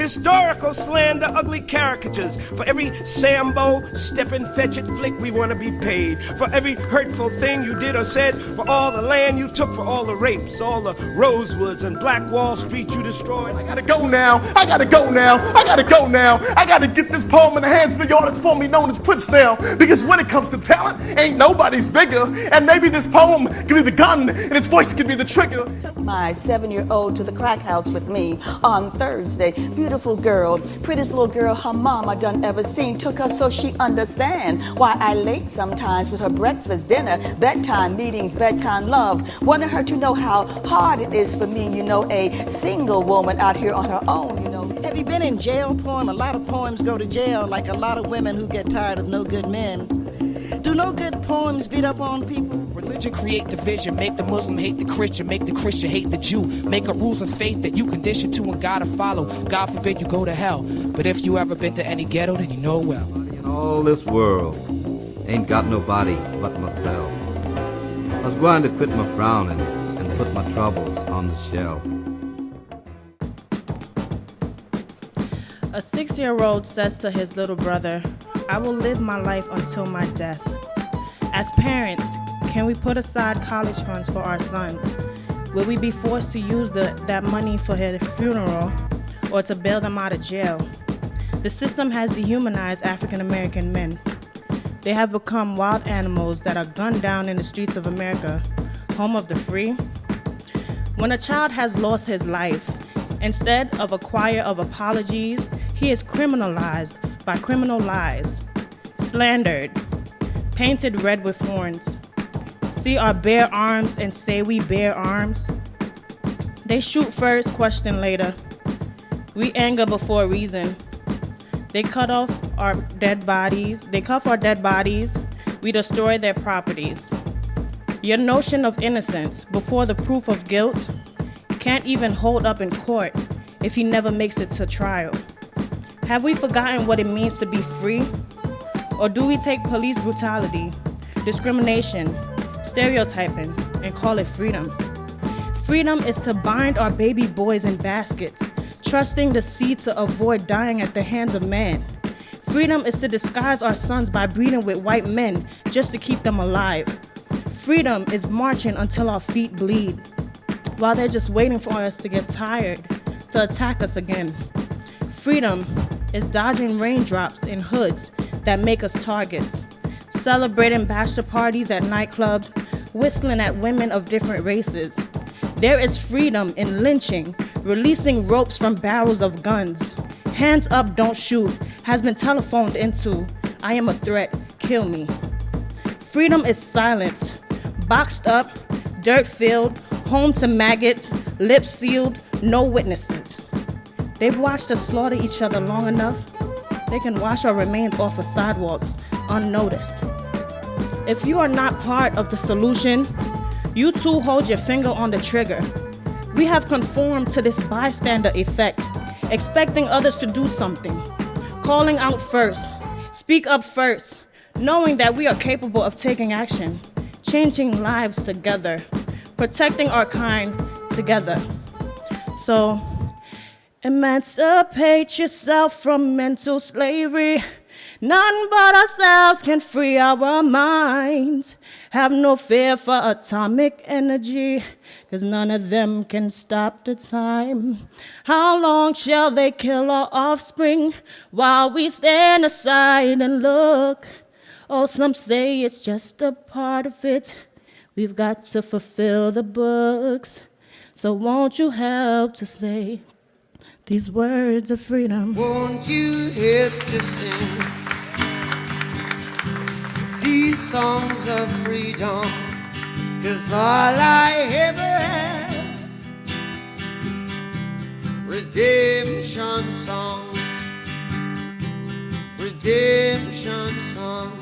historical slander, ugly caricatures. For every Sambo, step and fetch it flick, we wanna be paid. For every hurtful thing you did or said, for all the land you took, for all the rapes, all the Rosewoods and Black Wall Street you destroyed. I gotta go now, I gotta go now, I gotta go now. I gotta get this poem in the hands of the artist formerly known as Prince now. Because when it comes to talent, ain't nobody's bigger. And maybe this poem can be the gun, and its voice can be the trigger. Took my 7-year-old to the crack house with me on Thursday. Beautiful girl, prettiest little girl her mama done ever seen. Took her so she understand why I late sometimes with her breakfast, dinner, bedtime meetings, bedtime love. Wanted her to know how hard it is for me, you know, a single woman out here on her own, you know. Have you been in jail poem? A lot of poems go to jail, like a lot of women who get tired of no good men. Do no good poems beat up on people? Religion create division, make the Muslim hate the Christian, make the Christian hate the Jew, make up rules of faith that you condition to and gotta follow. God forbid you go to hell, but if you ever been to any ghetto, then you know it well. In all this world, ain't got nobody but myself. I was going to quit my frowning and put my troubles on the shelf. A 6-year-old says to his little brother, I will live my life until my death. As parents, can we put aside college funds for our sons? Will we be forced to use that money for his funeral or to bail them out of jail? The system has dehumanized African American men. They have become wild animals that are gunned down in the streets of America, home of the free. When a child has lost his life, instead of a choir of apologies, he is criminalized by criminal lies, slandered, painted red with horns. See our bare arms and say we bear arms. They shoot first, question later. We anger before reason. They cut off our dead bodies. They cuff our dead bodies. We destroy their properties. Your notion of innocence before the proof of guilt can't even hold up in court if he never makes it to trial. Have we forgotten what it means to be free? Or do we take police brutality, discrimination, stereotyping, and call it freedom? Freedom is to bind our baby boys in baskets, trusting the sea to avoid dying at the hands of man. Freedom is to disguise our sons by breeding with white men just to keep them alive. Freedom is marching until our feet bleed, while they're just waiting for us to get tired to attack us again. Freedom is dodging raindrops in hoods that make us targets, celebrating bachelor parties at nightclubs, whistling at women of different races. There is freedom in lynching, releasing ropes from barrels of guns. Hands up, don't shoot, has been telephoned into. I am a threat, kill me. Freedom is silence, boxed up, dirt filled, home to maggots, lips sealed, no witnesses. They've watched us slaughter each other long enough. They can wash our remains off of sidewalks unnoticed. If you are not part of the solution, you too hold your finger on the trigger. We have conformed to this bystander effect, expecting others to do something, calling out first, speak up first, knowing that we are capable of taking action, changing lives together, protecting our kind together. So, emancipate yourself from mental slavery. None but ourselves can free our minds. Have no fear for atomic energy, 'cause none of them can stop the time. How long shall they kill our offspring while we stand aside and look? Oh, some say it's just a part of it. We've got to fulfill the books. So won't you help to say these words of freedom? Won't you help to sing these songs of freedom? 'Cause all I ever have, redemption songs, redemption songs.